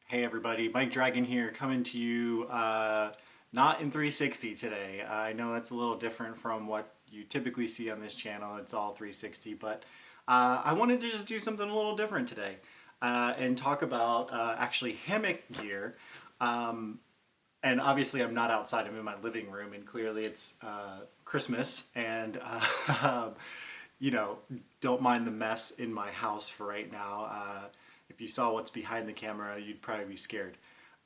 Hey everybody, Mike Dragon here, coming to you not in 360 today. I know that's a little different from what you typically see on this channel. It's all 360, but I wanted to just do something a little different today and talk about actually hammock gear. And obviously I'm not outside, I'm in my living room, and clearly it's Christmas, and you know, don't mind the mess in my house for right now. If you saw what's behind the camera, you'd probably be scared.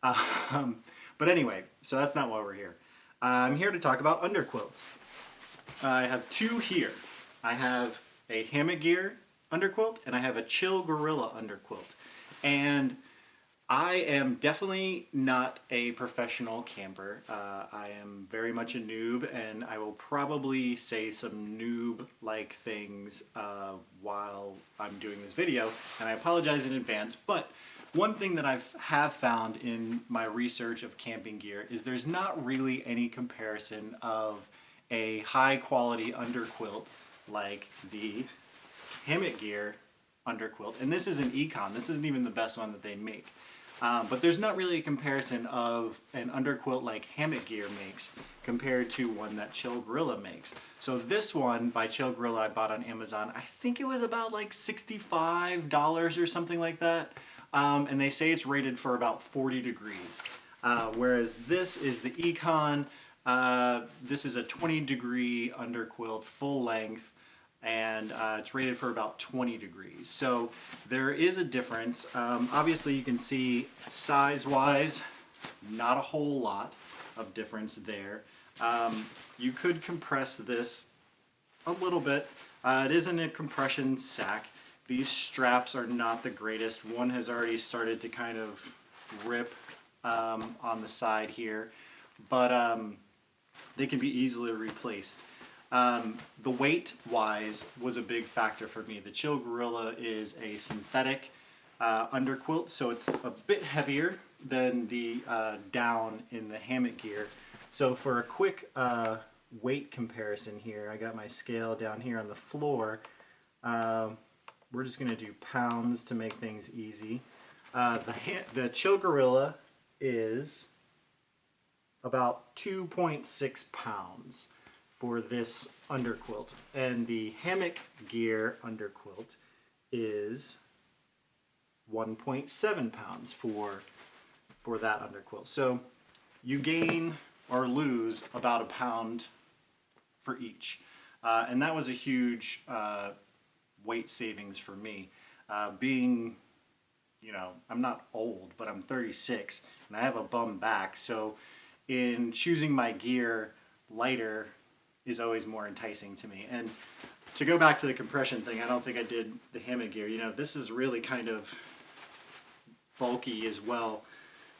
Um, but anyway, so that's not why we're here. I'm here to talk about underquilts. I have two here. I have a Hammock Gear underquilt and I have a Chill Gorilla underquilt. And I am definitely not a professional camper. I am very much a noob, and I will probably say some noob-like things while I'm doing this video, and I apologize in advance. But one thing that have found in my research of camping gear is there's not really any comparison of a high-quality underquilt like the Hammock Gear underquilt, and this is an Econ. This isn't even the best one that they make. But there's not really a comparison of an underquilt like Hammock Gear makes compared to one that Chill Gorilla makes. So this one by Chill Gorilla I bought on Amazon. I think it was about like $65 or something like that. And they say it's rated for about 40 degrees. Whereas this is the Econ. This is a 20-degree underquilt, full length, and it's rated for about 20 degrees. So there is a difference. Obviously you can see size-wise, not a whole lot of difference there. You could compress this a little bit. It isn't a compression sack. These straps are not the greatest. One has already started to kind of rip on the side here, but they can be easily replaced. The weight-wise was a big factor for me. The Chill Gorilla is a synthetic underquilt, so it's a bit heavier than the down in the Hammock Gear. So for a quick weight comparison here, I got my scale down here on the floor. We're just going to do pounds to make things easy. The Chill Gorilla is about 2.6 pounds for this underquilt, and the Hammock Gear underquilt is 1.7 pounds for that underquilt. So you gain or lose about a pound for each, and that was a huge weight savings for me. Being, you know, I'm not old, but I'm 36 and I have a bum back, so in choosing my gear, lighter is always more enticing to me. And to go back to the compression thing, I don't think I did the Hammock Gear. You know, this is really kind of bulky as well.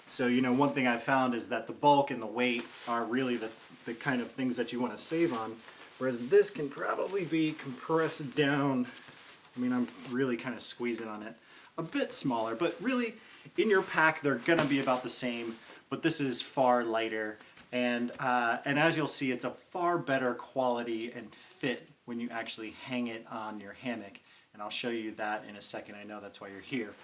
So, you know, one thing I found is that the bulk and the weight are really the kind of things that you want to save on, whereas this can probably be compressed down. I mean, I'm really kind of squeezing on it. A bit smaller, but really in your pack they're gonna be about the same, but this is far lighter. And as you'll see, it's a far better quality and fit when you actually hang it on your hammock. And I'll show you that in a second. I know that's why you're here.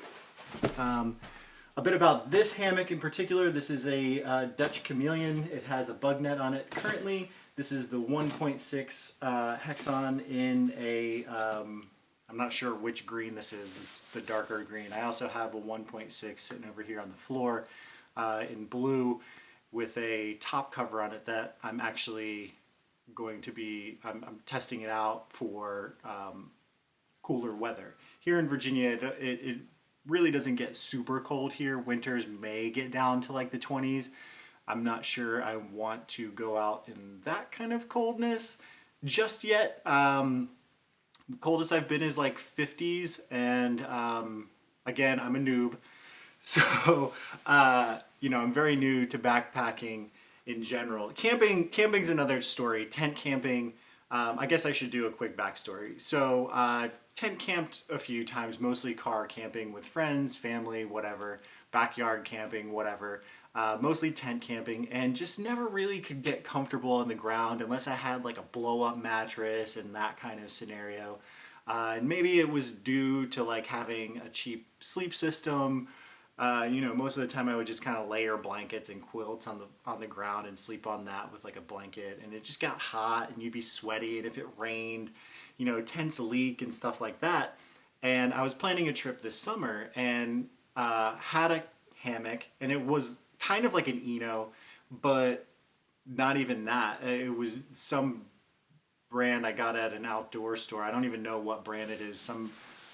A bit about this hammock in particular. This is a Dutch Chameleon. It has a bug net on it. Currently, this is the 1.6 Hexon in a, I'm not sure which green this is. It's the darker green. I also have a 1.6 sitting over here on the floor in blue, with a top cover on it that I'm actually going to be, I'm testing it out for cooler weather. Here in Virginia, it really doesn't get super cold here. Winters may get down to like the 20s. I'm not sure I want to go out in that kind of coldness just yet. The coldest I've been is like 50s, and again, I'm a noob. So, you know, I'm very new to backpacking in general. Camping's another story. Tent camping, I guess I should do a quick backstory. So, I've tent camped a few times, mostly car camping with friends, family, whatever, backyard camping, whatever. Mostly tent camping, and just never really could get comfortable on the ground unless I had like a blow-up mattress and that kind of scenario. And maybe it was due to like having a cheap sleep system You know, most of the time I would just kind of layer blankets and quilts on the ground and sleep on that with like a blanket, and it just got hot and you'd be sweaty, and if it rained, you know, it tends to leak and stuff like that. And I was planning a trip this summer and had a hammock, and it was kind of like an Eno, but not even that. It was some brand I got at an outdoor store. I don't even know what brand it is, some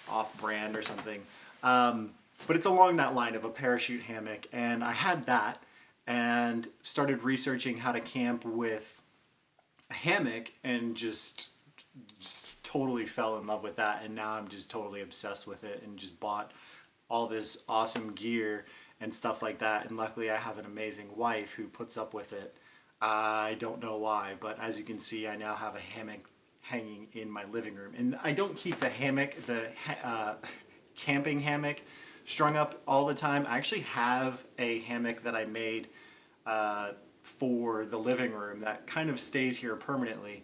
off brand or something. But it's along that line of a parachute hammock. And I had that and started researching how to camp with a hammock, and just totally fell in love with that. And now I'm just totally obsessed with it and just bought all this awesome gear and stuff like that. And luckily I have an amazing wife who puts up with it. I don't know why, but as you can see, I now have a hammock hanging in my living room. And I don't keep the hammock, camping hammock, strung up all the time. I actually have a hammock that I made for the living room that kind of stays here permanently.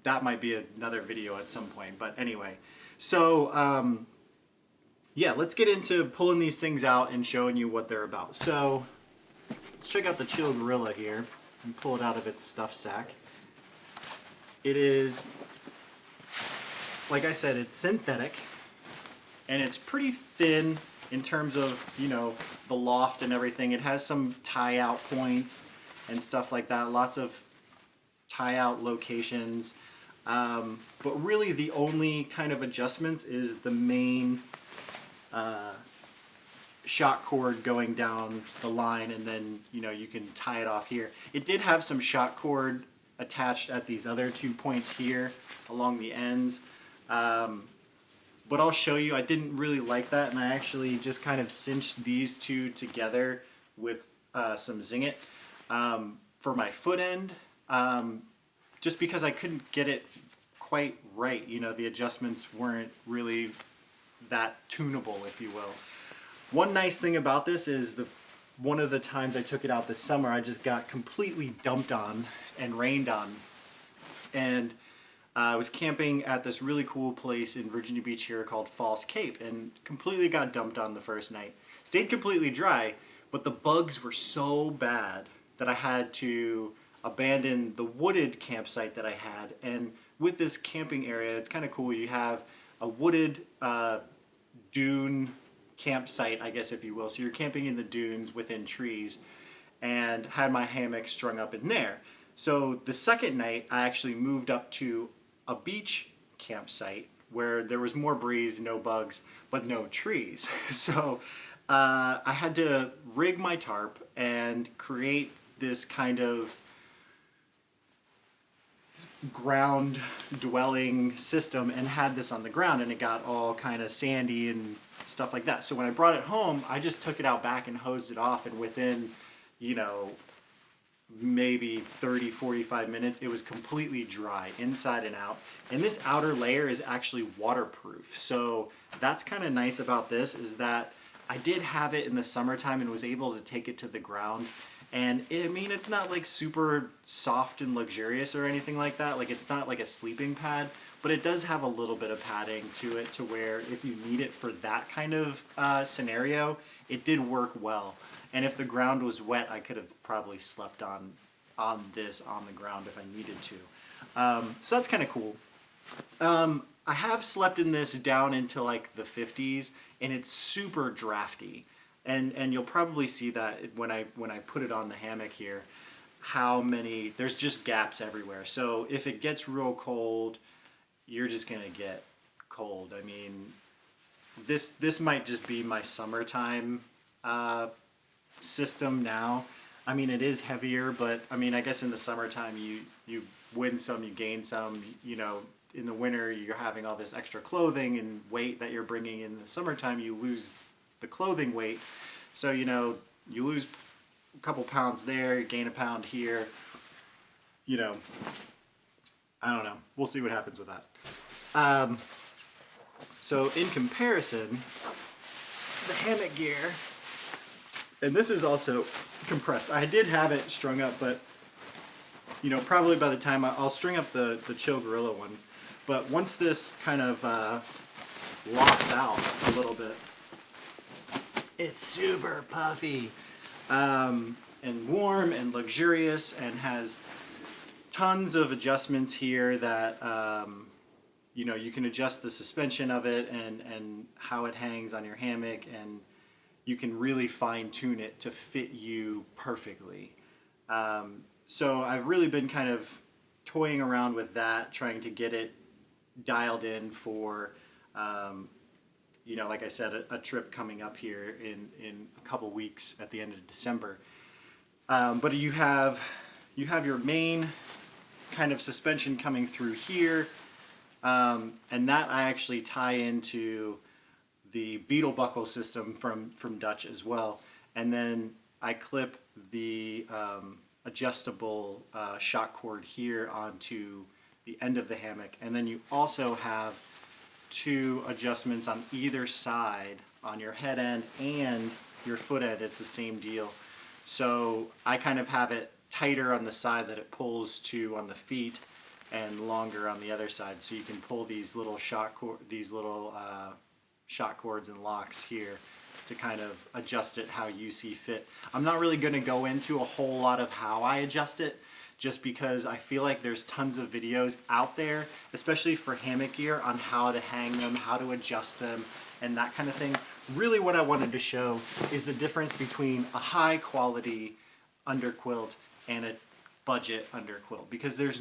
That might be another video at some point, but anyway. So, yeah, let's get into pulling these things out and showing you what they're about. So, let's check out the Chill Gorilla here and pull it out of its stuff sack. It is, like I said, it's synthetic, and it's pretty thin in terms of, you know, the loft and everything. It has some tie-out points and stuff like that, lots of tie-out locations. But really the only kind of adjustments is the main shock cord going down the line, and then, you know, you can tie it off here. It did have some shock cord attached at these other 2 points here along the ends. But I'll show you, I didn't really like that, and I actually just kind of cinched these two together with some Zing-It for my foot end, just because I couldn't get it quite right. You know, the adjustments weren't really that tunable, if you will. One nice thing about this is one of the times I took it out this summer, I just got completely dumped on and rained on. And I was camping at this really cool place in Virginia Beach here called False Cape, and completely got dumped on the first night. Stayed completely dry, but the bugs were so bad that I had to abandon the wooded campsite that I had. And with this camping area, it's kind of cool. You have a wooded dune campsite, I guess, if you will. So you're camping in the dunes within trees, and had my hammock strung up in there. So the second night, I actually moved up to a beach campsite where there was more breeze, no bugs, but no trees. So I had to rig my tarp and create this kind of ground dwelling system, and had this on the ground, and it got all kind of sandy and stuff like that. So when I brought it home, I just took it out back and hosed it off, and within, you know, maybe 30-45 minutes, it was completely dry inside and out. And this outer layer is actually waterproof. So that's kind of nice about this, is that I did have it in the summertime and was able to take it to the ground. And I mean, it's not like super soft and luxurious or anything like that. Like, it's not like a sleeping pad, but it does have a little bit of padding to it, to where if you need it for that kind of scenario, it did work well. And if the ground was wet, I could have probably slept on this on the ground if I needed to. So that's kind of cool. I have slept in this down into like the 50s, and it's super drafty. And you'll probably see that when I put it on the hammock here, there's just gaps everywhere. So if it gets real cold, you're just gonna get cold. I mean, this might just be my summertime system now. I mean, it is heavier, but I mean, I guess in the summertime you win some, you gain some. You know, in the winter you're having all this extra clothing and weight that you're bringing. In the summertime you lose the clothing weight, so you know, you lose a couple pounds there, you gain a pound here. You know, I don't know. We'll see what happens with that. So in comparison, the hammock gear, and this is also compressed. I did have it strung up, but you know, probably by the time I'll string up the Chill Gorilla one, but once this kind of locks out a little bit, It's super puffy and warm and luxurious, and has tons of adjustments here that you know, you can adjust the suspension of it and how it hangs on your hammock, and you can really fine tune it to fit you perfectly. So I've really been kind of toying around with that, trying to get it dialed in for, you know, like I said, a trip coming up here in a couple weeks at the end of December. But you have your main kind of suspension coming through here, and that I actually tie into the beetle buckle system from Dutch as well. And then I clip the adjustable shock cord here onto the end of the hammock. And then you also have two adjustments on either side, on your head end and your foot end. It's the same deal. So I kind of have it tighter on the side that it pulls to on the feet, and longer on the other side. So you can pull these little shock cords and locks here to kind of adjust it how you see fit. I'm not really going to go into a whole lot of how I adjust it, just because I feel like there's tons of videos out there, especially for hammock gear, on how to hang them, how to adjust them, and that kind of thing. Really what I wanted to show is the difference between a high quality underquilt and a budget underquilt, because there's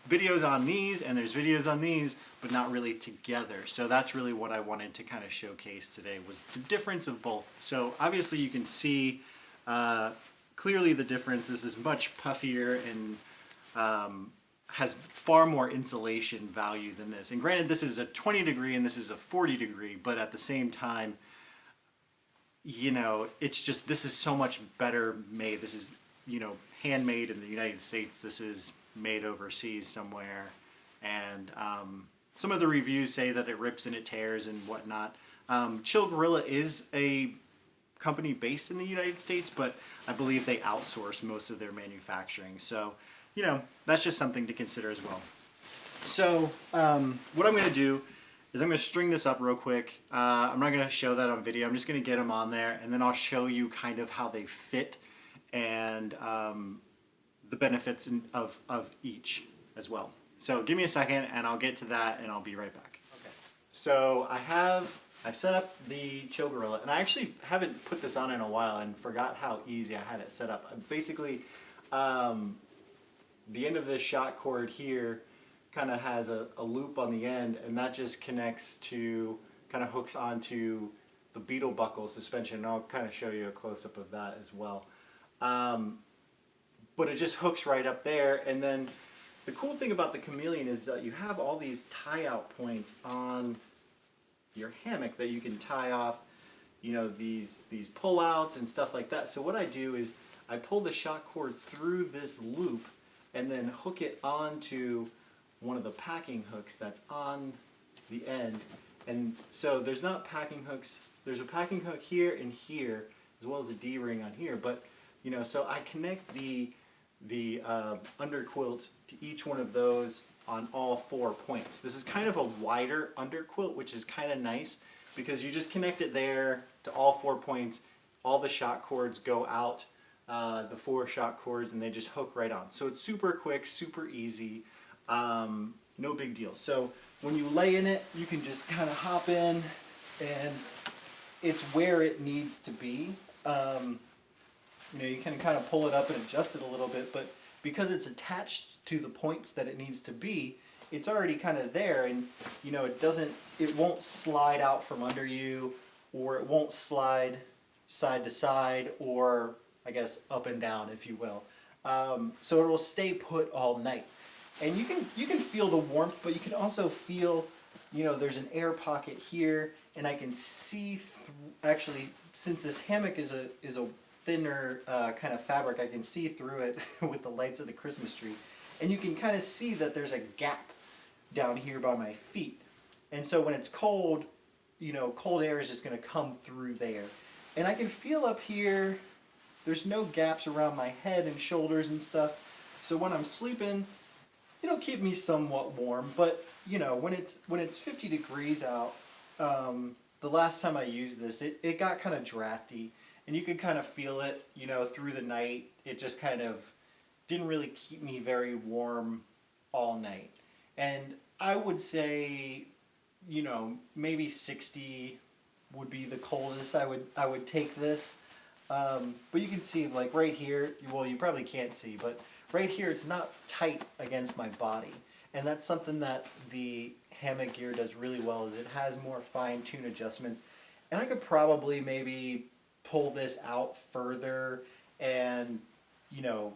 videos on these and there's videos on these, but not really together. So that's really what I wanted to kind of showcase today, was the difference of both. So obviously you can see clearly the difference. This is much puffier and has far more insulation value than this. And granted, this is a 20 degree and this is a 40 degree, but at the same time, you know, it's just, this is so much better made. This is, you know, handmade in the United States. This is made overseas somewhere. And some of the reviews say that it rips and it tears and whatnot. Chill Gorilla is a company based in the United States, but I believe they outsource most of their manufacturing. So, you know, that's just something to consider as well. So what I'm going to do is I'm going to string this up real quick. I'm not going to show that on video. I'm just going to get them on there, and then I'll show you kind of how they fit and the benefits of each as well. So give me a second and I'll get to that and I'll be right back. Okay. So I set up the Chill Gorilla, and I actually haven't put this on in a while and forgot how easy I had it set up. Basically, the end of this shock cord here kind of has a loop on the end, and that just connects to, kind of hooks onto the beetle buckle suspension, and I'll kind of show you a close-up of that as well. But it just hooks right up there, and then the cool thing about the Chameleon is that you have all these tie-out points on your hammock that you can tie off, you know, these pull-outs and stuff like that. So what I do is I pull the shock cord through this loop and then hook it onto one of the packing hooks that's on the end. And so there's not packing hooks, there's a packing hook here and here, as well as a D-ring on here, but you know, so I connect the underquilt to each one of those on all 4 points. This is kind of a wider underquilt, which is kind of nice because you just connect it there to all 4 points. All the shock cords go out, the 4 shock cords, and they just hook right on. So it's super quick, super easy, no big deal. So when you lay in it, you can just kind of hop in, and it's where it needs to be. You know, you can kind of pull it up and adjust it a little bit, but because it's attached to the points that it needs to be, it's already kind of there, and you know, it won't slide out from under you, or it won't slide side to side, or I guess up and down, if you will. So it will stay put all night, and you can feel the warmth, but you can also feel, you know, there's an air pocket here, and I can see through. Actually, since this hammock is a thinner kind of fabric, I can see through it with the lights of the Christmas tree, and you can kind of see that there's a gap down here by my feet, and so when it's cold, you know, cold air is just going to come through there, and I can feel up here there's no gaps around my head and shoulders and stuff, so when I'm sleeping it'll keep me somewhat warm. But you know, when it's 50 degrees out, the last time I used this, it got kind of drafty, and you could kind of feel it, you know, through the night. It just kind of didn't really keep me very warm all night. And I would say, you know, maybe 60 would be the coldest I would take this. But you can see, like right here, well, you probably can't see, but right here it's not tight against my body. And that's something that the Hammock Gear does really well, is it has more fine-tune adjustments. And I could probably maybe pull this out further and, you know,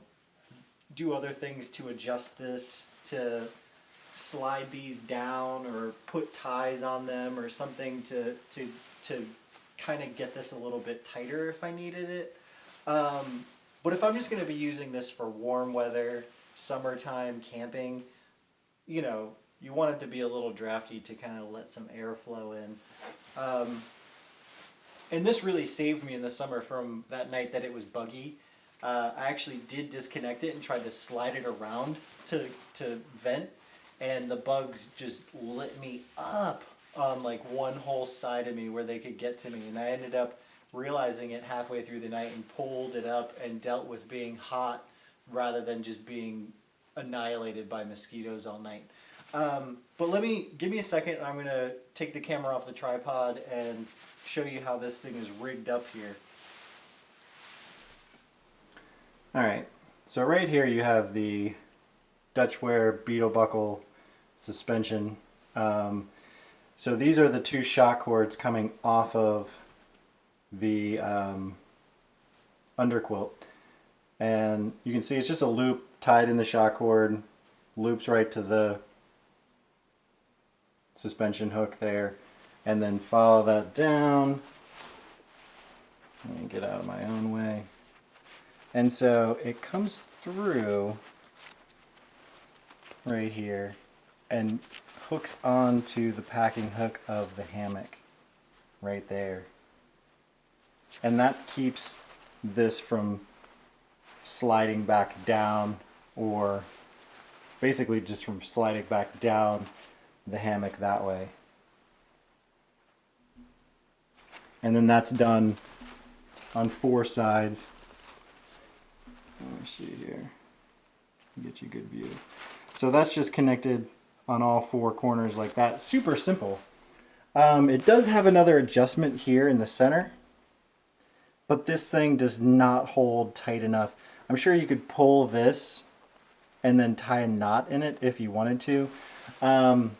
do other things to adjust this, to slide these down or put ties on them or something to kind of get this a little bit tighter if I needed it. But if I'm just going to be using this for warm weather, summertime, camping, you know, you want it to be a little drafty to kind of let some airflow in. And this really saved me in the summer from that night that it was buggy. I actually did disconnect it and tried to slide it around to vent, and the bugs just lit me up on like one whole side of me where they could get to me, and I ended up realizing it halfway through the night and pulled it up and dealt with being hot rather than just being annihilated by mosquitoes all night. But give me a second, and I'm going to take the camera off the tripod and show you how this thing is rigged up here. Alright, so right here you have the Dutchware beetle buckle suspension. So these are the two shock cords coming off of the underquilt. And you can see it's just a loop tied in the shock cord, loops right to the suspension hook there, and then follow that down. Let me get out of my own way. And so it comes through right here and hooks onto the packing hook of the hammock right there. And that keeps this from sliding back down, or basically just from sliding back down the hammock that way. And then that's done on 4 sides. Let me see here, get you a good view. So that's just connected on all 4 corners like that. Super simple. It does have another adjustment here in the center, but this thing does not hold tight enough. I'm sure you could pull this and then tie a knot in it if you wanted to. But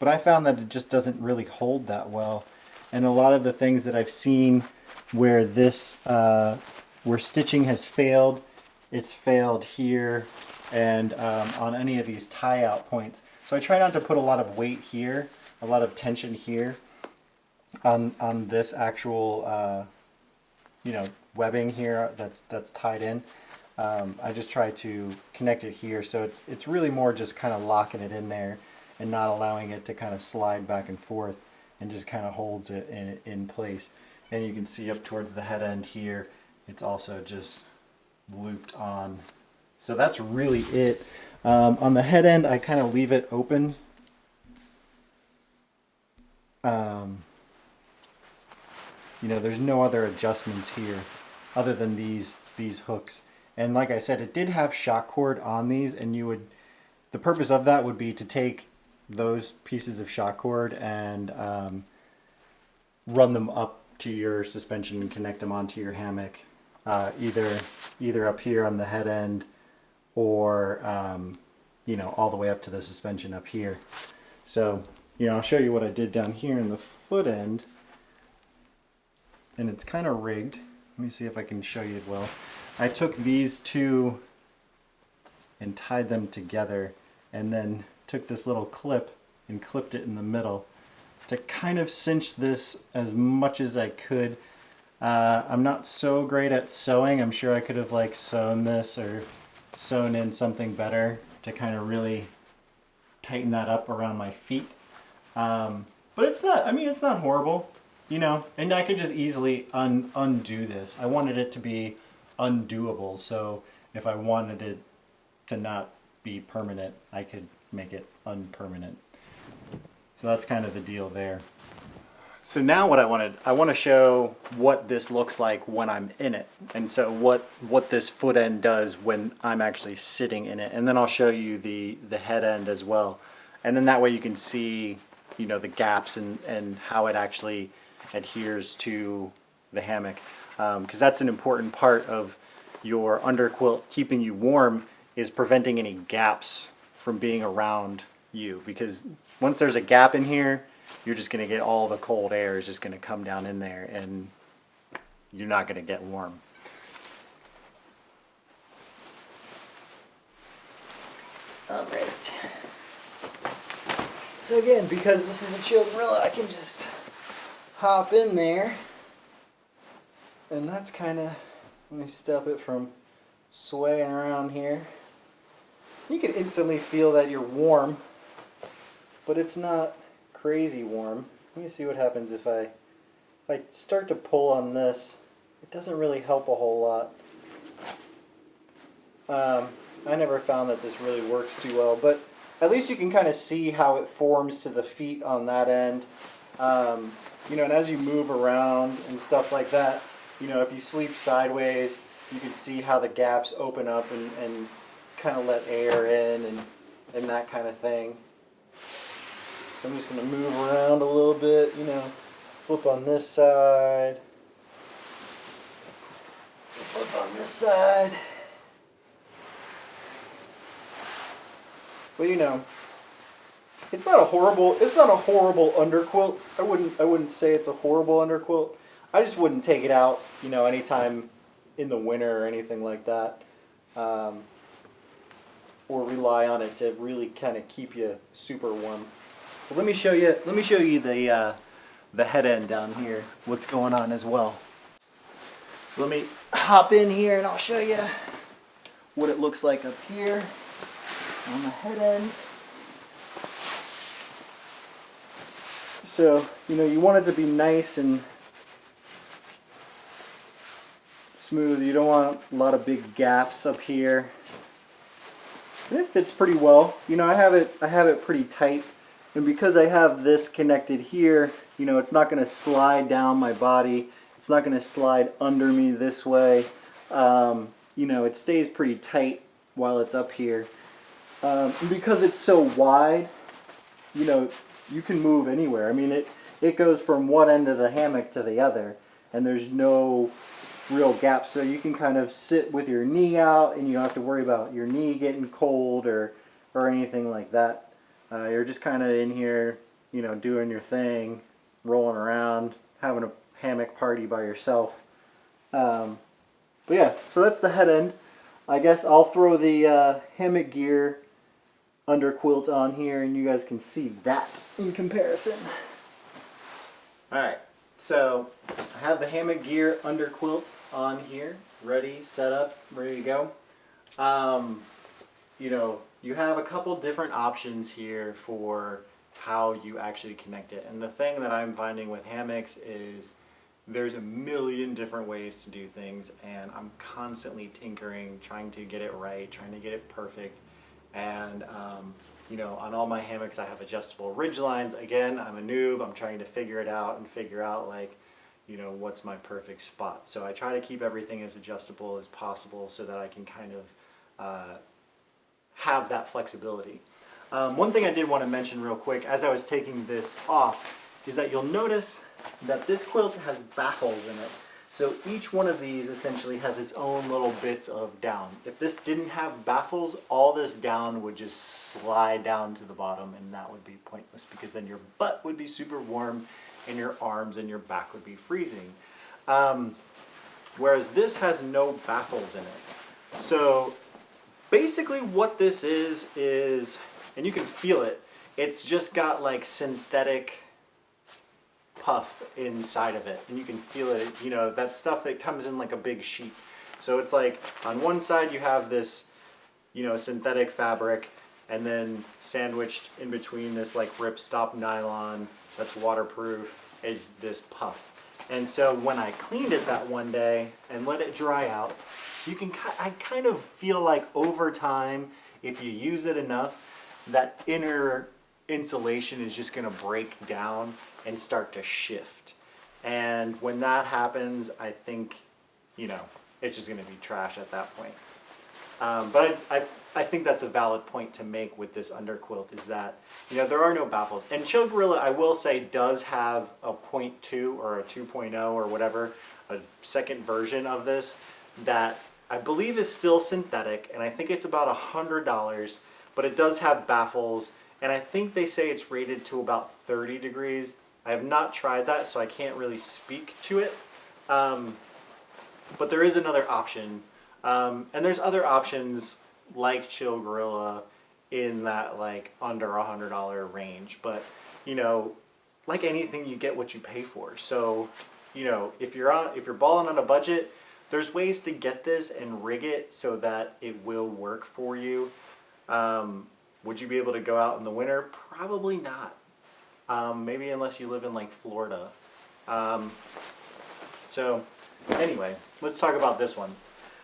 I found that it just doesn't really hold that well. And a lot of the things that I've seen where this, where stitching has failed, it's failed here and on any of these tie out points. So I try not to put a lot of weight here, a lot of tension here on this actual, you know, webbing here that's tied in. I just try to connect it here, so it's really more just kind of locking it in there and not allowing it to kind of slide back and forth, and just kind of holds it in place. And you can see up towards the head end here, it's also just looped on. So that's really it. On the head end, I kind of leave it open. You know, there's no other adjustments here other than these hooks. And like I said, it did have shock cord on these, and the purpose of that would be to take those pieces of shock cord and run them up to your suspension and connect them onto your hammock, either up here on the head end or you know, all the way up to the suspension up here. So, you know, I'll show you what I did down here in the foot end, and it's kind of rigged. Let me see if I can show you it well. I took these two and tied them together, and then took this little clip and clipped it in the middle to kind of cinch this as much as I could. I'm not so great at sewing. I'm sure I could have like sewn this or sewn in something better to kind of really tighten that up around my feet. But it's not, I mean, it's not horrible, you know, and I could just easily undo this. I wanted it to be undoable, so if I wanted it to not be permanent, I could make it unpermanent. So that's kind of the deal there. So now what I want to show what this looks like when I'm in it. And so what this foot end does when I'm actually sitting in it. And then I'll show you the head end as well. And then that way you can see, you know, the gaps and how it actually adheres to the hammock. Because that's an important part of your underquilt keeping you warm, is preventing any gaps from being around you. Because once there's a gap in here, you're just going to get all the cold air is just going to come down in there and you're not going to get warm. All right. So again, because this is a chilled gorilla, I can just hop in there, and that's kind of, let me stop it from swaying around here. You can instantly feel that you're warm, but it's not crazy warm. Let me see what happens if I start to pull on this. It doesn't really help a whole lot. I never found that this really works too well, but at least you can kind of see how it forms to the feet on that end. You know, and as you move around and stuff like that, you know, if you sleep sideways, you can see how the gaps open up and kind of let air in and that kind of thing. So I'm just going to move around a little bit, you know, flip on this side, flip on this side. But you know, it's not a horrible underquilt. I wouldn't say it's a horrible underquilt. I just wouldn't take it out, you know, anytime in the winter or anything like that, or rely on it to really kind of keep you super warm. But let me show you the head end down here, what's going on as well. So let me hop in here and I'll show you what it looks like up here on the head end. So, you know, you want it to be nice and smooth. You don't want a lot of big gaps up here. And it fits pretty well. You know, I have it pretty tight. And because I have this connected here, you know, it's not going to slide down my body. It's not going to slide under me this way. You know, it stays pretty tight while it's up here. And because it's so wide, you know, you can move anywhere. I mean, it goes from one end of the hammock to the other, and there's no real gap. So you can kind of sit with your knee out, and you don't have to worry about your knee getting cold or anything like that. You're just kind of in here, you know, doing your thing, rolling around, having a hammock party by yourself. But yeah, so that's the head end. I guess I'll throw the Hammock Gear underquilt on here and you guys can see that in comparison. Alright, so I have the Hammock Gear underquilt on here, ready, set up, ready to go. You know, you have a couple different options here for how you actually connect it. And the thing that I'm finding with hammocks is there's a million different ways to do things, and I'm constantly tinkering, trying to get it right, trying to get it perfect. And you know, on all my hammocks I have adjustable ridge lines. Again, I'm a noob. I'm trying to figure it out and figure out, like, you know, what's my perfect spot. So I try to keep everything as adjustable as possible so that I can kind of have that flexibility. One thing I did want to mention real quick as I was taking this off is that you'll notice that this quilt has baffles in it. So each one of these essentially has its own little bits of down. If this didn't have baffles, all this down would just slide down to the bottom, and that would be pointless because then your butt would be super warm and your arms and your back would be freezing. Whereas this has no baffles in it. So basically what this is, and you can feel it, it's just got like synthetic puff inside of it, and you can feel it, you know, that stuff that comes in like a big sheet. So it's like on one side you have this, you know, synthetic fabric, and then sandwiched in between this like ripstop nylon that's waterproof is this puff. And so when I cleaned it that one day and let it dry out, I kind of feel like over time, if you use it enough, that inner insulation is just going to break down and start to shift. And when that happens, I think, you know, it's just going to be trash at that point. But I think that's a valid point to make with this underquilt, is that, you know, there are no baffles. And Chill Gorilla, I will say, does have a 0.2 or a 2.0 or whatever, a second version of this that I believe is still synthetic, and I think it's about $100, but it does have baffles, and I think they say it's rated to about 30 degrees. I have not tried that, so I can't really speak to it. But there is another option. And there's other options like Chill Gorilla in that like under $100 range. But, you know, like anything, you get what you pay for. So, you know, if you're balling on a budget, there's ways to get this and rig it so that it will work for you. Would you be able to go out in the winter? Probably not. Maybe unless you live in like Florida. So anyway, let's talk about this one.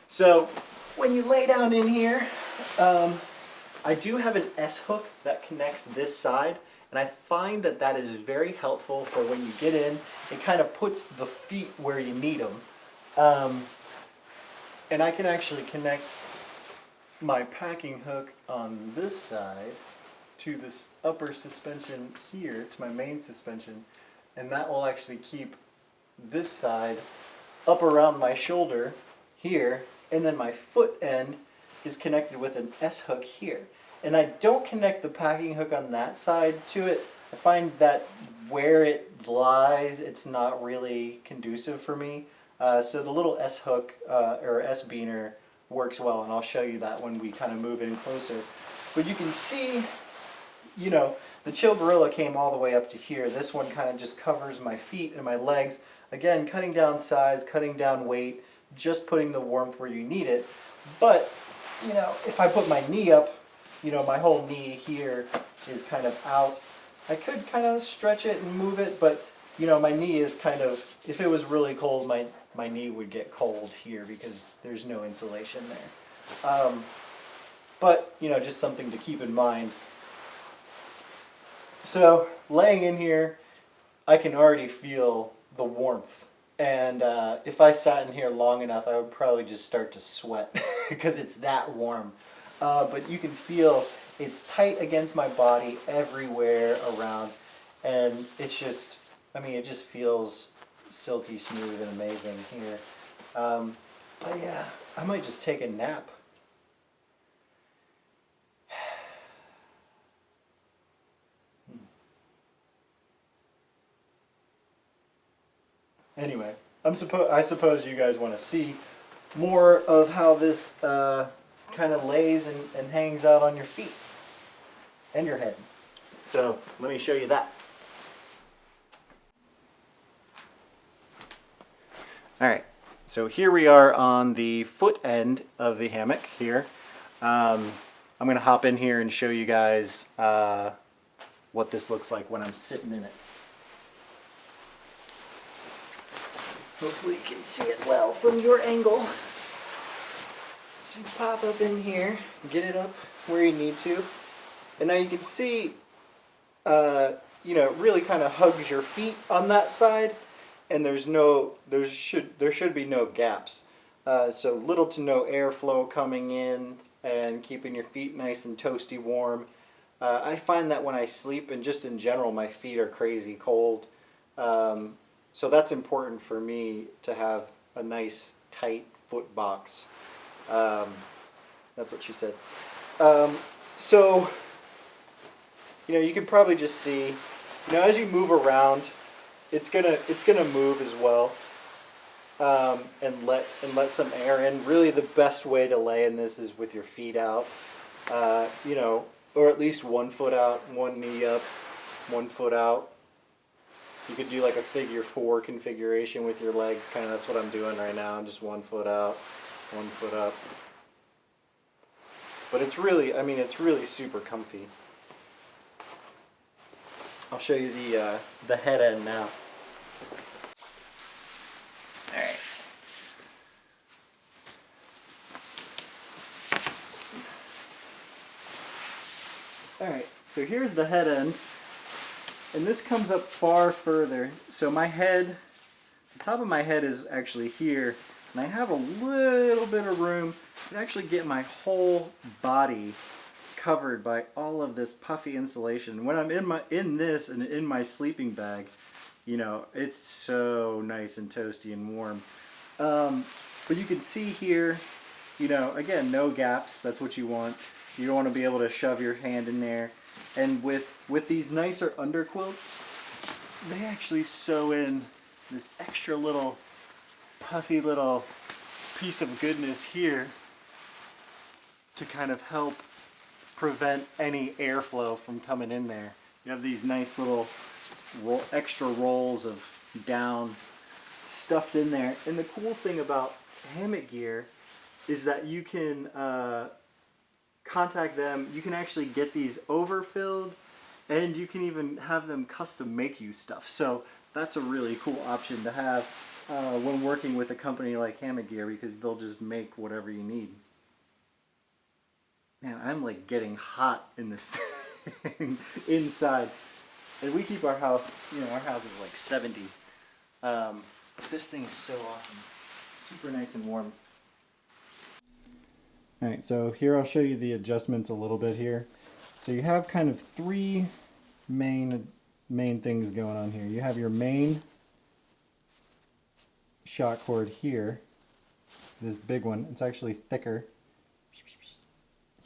So when you lay down in here, I do have an S-hook that connects this side, and I find that that is very helpful for when you get in. It kind of puts the feet where you need them. And I can actually connect my packing hook on this side to this upper suspension here, to my main suspension, and that will actually keep this side up around my shoulder here, and then my foot end is connected with an S-hook here. And I don't connect the packing hook on that side to it. I find that where it lies, it's not really conducive for me. So the little S-hook or S-beaner works well, and I'll show you that when we kind of move in closer. But you can see, you know, the Chill Gorilla came all the way up to here. This one kind of just covers my feet and my legs. Again, cutting down size, cutting down weight, just putting the warmth where you need it. But, you know, if I put my knee up, you know, my whole knee here is kind of out. I could kind of stretch it and move it, but, you know, my knee is kind of, if it was really cold, my knee would get cold here because there's no insulation there. But, you know, just something to keep in mind. So, laying in here, I can already feel the warmth. And if I sat in here long enough, I would probably just start to sweat because it's that warm. But you can feel it's tight against my body everywhere around. And it's just, I mean, it just feels silky smooth and amazing here. But yeah, I might just take a nap. Anyway, I suppose you guys want to see more of how this kind of lays and hangs out on your feet and your head. So let me show you that. Alright, so here we are on the foot end of the hammock here. I'm going to hop in here and show you guys what this looks like when I'm sitting in it. Hopefully you can see it well from your angle. So you pop up in here, get it up where you need to. And now you can see, you know, it really kind of hugs your feet on that side. And there should be no gaps. So little to no airflow coming in and keeping your feet nice and toasty warm. I find that when I sleep and just in general my feet are crazy cold. So that's important for me to have a nice tight foot box. That's what she said. So, you know, you can probably just see, you know, as you move around, it's gonna move as well, and let some air in. Really, the best way to lay in this is with your feet out, you know, or at least 1 foot out, one knee up, 1 foot out. You could do like a figure 4 configuration with your legs, kind of. That's what I'm doing right now. I'm just 1 foot out, 1 foot up. But it's really, I mean, it's really super comfy. I'll show you the head end now. All right. All right. So here's the head end, and this comes up far further. So my head, the top of my head is actually here, and I have a little bit of room to actually get my whole body covered by all of this puffy insulation. When I'm in this and in my sleeping bag, you know, it's so nice and toasty and warm. But you can see here, you know, again, no gaps. That's what you want. You don't want to be able to shove your hand in there. And with these nicer underquilts, they actually sew in this extra little puffy little piece of goodness here to kind of help prevent any airflow from coming in there. You have these nice little extra rolls of down stuffed in there. And the cool thing about Hammock Gear is that you can contact them. You can actually get these overfilled, and you can even have them custom make you stuff. So that's a really cool option to have when working with a company like Hammock Gear, because they'll just make whatever you need. Man, I'm like getting hot in this thing inside. And we keep our house, you know, our house is like 70. But this thing is so awesome. Super nice and warm. Alright, so here I'll show you the adjustments a little bit here. So you have kind of three main things going on here. You have your main shock cord here, this big one. It's actually thicker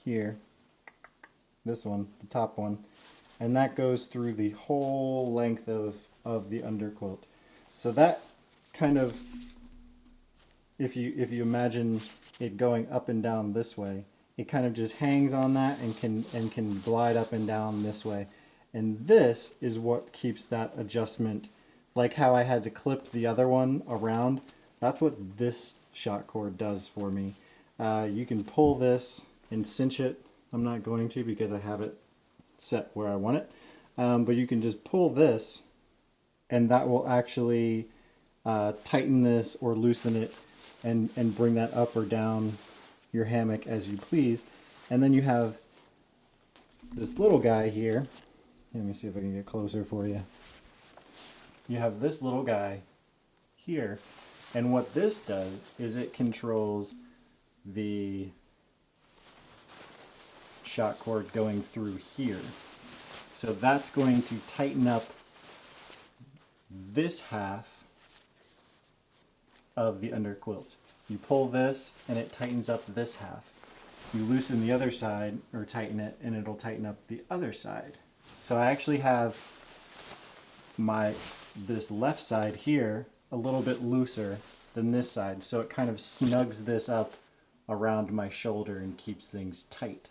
here, this one, the top one, and that goes through the whole length of the underquilt. So that kind of, if you imagine it going up and down this way, it kind of just hangs on that and can glide up and down this way. And this is what keeps that adjustment, like how I had to clip the other one around. That's what this shock cord does for me. You can pull this and cinch it. I'm not going to because I have it set where I want it. But you can just pull this, and that will actually tighten this or loosen it and bring that up or down your hammock as you please. And then you have this little guy here. Let me see if I can get closer for you. You have this little guy here, and what this does is it controls the shock cord going through here. So that's going to tighten up this half of the underquilt. You pull this and it tightens up this half. You loosen the other side or tighten it and it'll tighten up the other side. So I actually have this left side here a little bit looser than this side, so it kind of snugs this up around my shoulder and keeps things tight.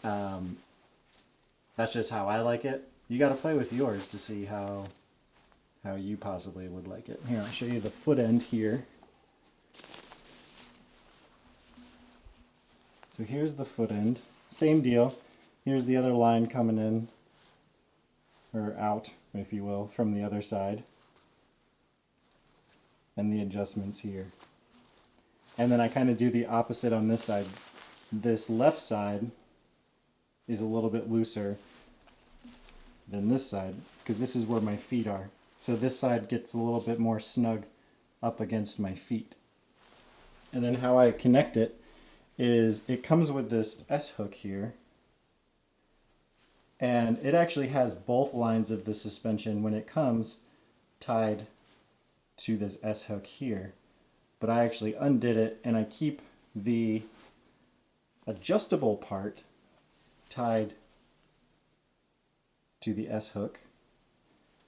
That's just how I like it. You got to play with yours to see how you possibly would like it. Here, I'll show you the foot end here. So here's the foot end. Same deal. Here's the other line coming in, or out, if you will, from the other side. And the adjustments here. And then I kind of do the opposite on this side. This left side is a little bit looser than this side, because this is where my feet are. So this side gets a little bit more snug up against my feet. And then how I connect it is it comes with this S-hook here. And it actually has both lines of the suspension when it comes tied to this S-hook here. But I actually undid it and I keep the adjustable part tied to the S-hook.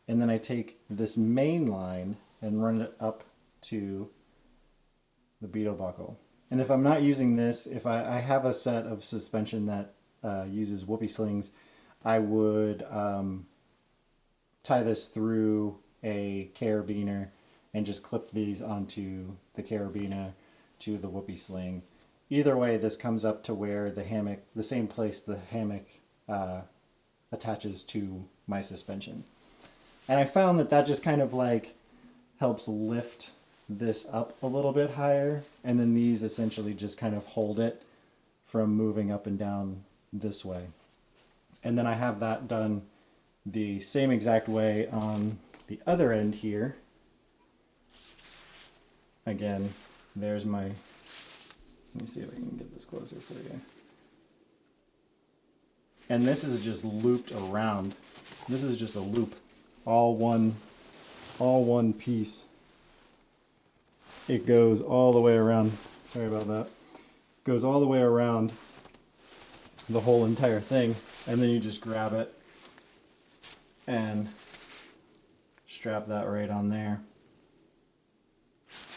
And then I take this main line and run it up to the beetle buckle. And if I'm not using this, if I have a set of suspension that uses whoopee slings, I would tie this through a carabiner and just clip these onto the carabiner to the whoopee sling. Either way, this comes up to where the hammock, the same place the hammock attaches to my suspension. And I found that that just kind of like helps lift this up a little bit higher, and then these essentially just kind of hold it from moving up and down this way. And then I have that done the same exact way on the other end here. Again, there's my, let me see if I can get this closer for you. And this is just looped around. This is just a loop, all one piece. It goes all the way around. Sorry about that. Goes all the way around the whole entire thing, and then you just grab it and strap that right on there,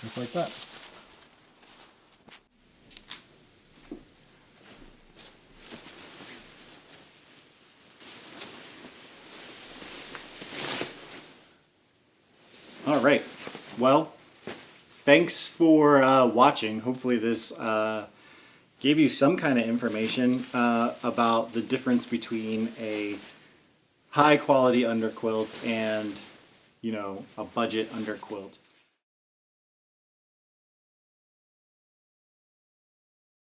just like that. All right, well, thanks for watching. Hopefully this gave you some kind of information about the difference between a high quality underquilt and, you know, a budget underquilt.